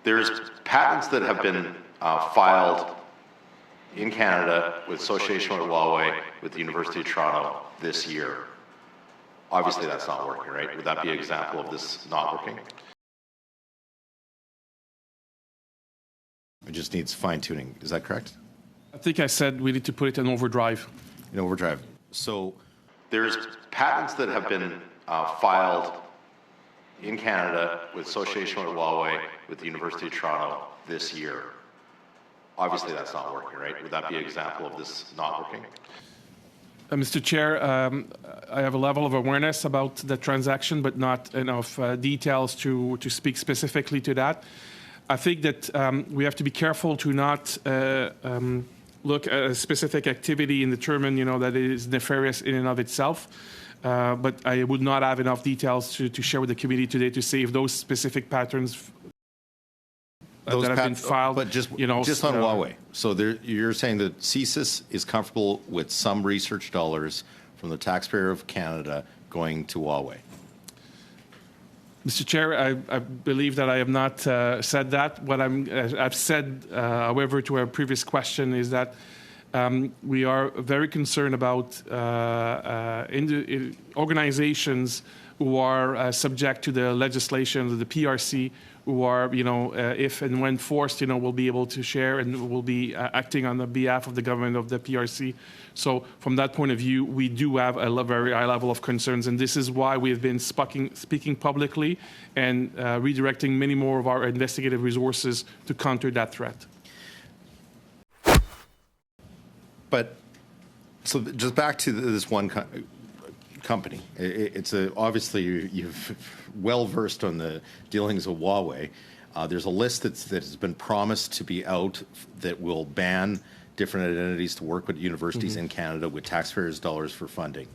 There's patents that have been filed in Canada with association with HuaWei with the University of Toronto this year. Obviously, that's not working, right? Would that be an example of this not working? It just needs fine-tuning. Is that correct? I think I said we need to put it in overdrive. In overdrive. So there's patents that have been filed in Canada with association with HuaWei with the University of Toronto this year. Obviously, that's not working, right? Would that be an example of this not working? Mr. Chair, I have a level of awareness about the transaction, but not enough details to speak specifically to that. I think that we have to be careful to not look at a specific activity and determine, that it is nefarious in and of itself. But I would not have enough details to share with the committee today to say if those specific patterns that have been filed. But just on HuaWei. So you're saying that CSIS is comfortable with some research dollars from the taxpayer of Canada going to HuaWei? Mr. Chair, I believe that I have not said that. What I've said, however, to our previous question is that we are very concerned about organizations who are subject to the legislation of the PRC, who are, if and when forced, will be able to share and will be acting on the behalf of the government of the PRC. So from that point of view, we do have a very high level of concerns, and this is why we've been speaking publicly and redirecting many more of our investigative resources to counter that threat. But, so just back to this one company. It's obviously you've well versed on the dealings of HuaWei. There's a list that has been promised to be out that will ban different identities to work with universities in Canada with taxpayers' dollars for funding.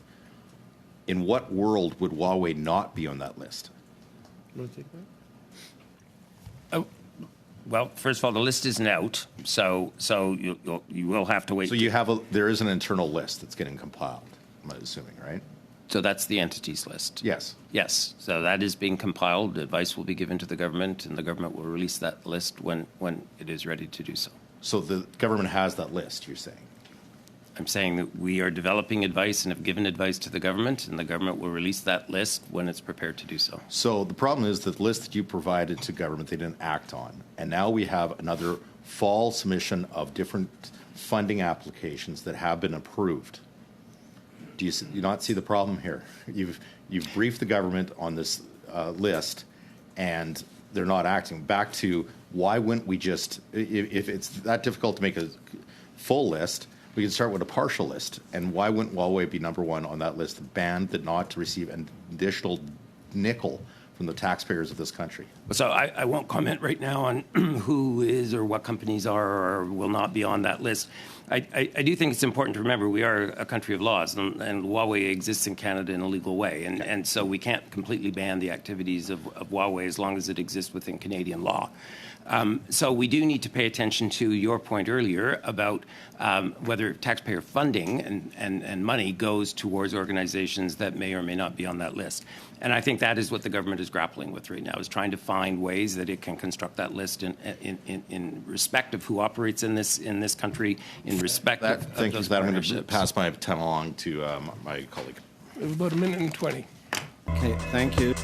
In what world would HuaWei not be on that list? You want to take that? Well, first of all, the list isn't out, so you will have to wait. So there is an internal list that's getting compiled, I'm assuming, right? So that's the entities list. Yes. Yes. So that is being compiled. Advice will be given to the government, and the government will release that list when it is ready to do so. So the government has that list, you're saying? I'm saying that we are developing advice and have given advice to the government, and the government will release that list when it's prepared to do so. So the problem is that the list that you provided to government, they didn't act on. And now we have another fall submission of different funding applications that have been approved. Do you not see the problem here? You've briefed the government on this list, and they're not acting. Back to why wouldn't we just, if it's that difficult to make a full list, we can start with a partial list. And why wouldn't HuaWei be number one on that list, banned that not to receive an additional nickel from the taxpayers of this country? So I won't comment right now on who is or what companies are or will not be on that list. I do think it's important to remember we are a country of laws, and HuaWei exists in Canada in a legal way. And so we can't completely ban the activities of HuaWei as long as it exists within Canadian law. So we do need to pay attention to your point earlier about whether taxpayer funding and money goes towards organizations that may or may not be on that list. And I think that is what the government is grappling with right now, is trying to find ways that it can construct that list in respect of who operates in this country, in respect of thank you those for that. I'm going to partnerships. pass my time along to my colleague. We have about a minute and 20. Okay, thank you.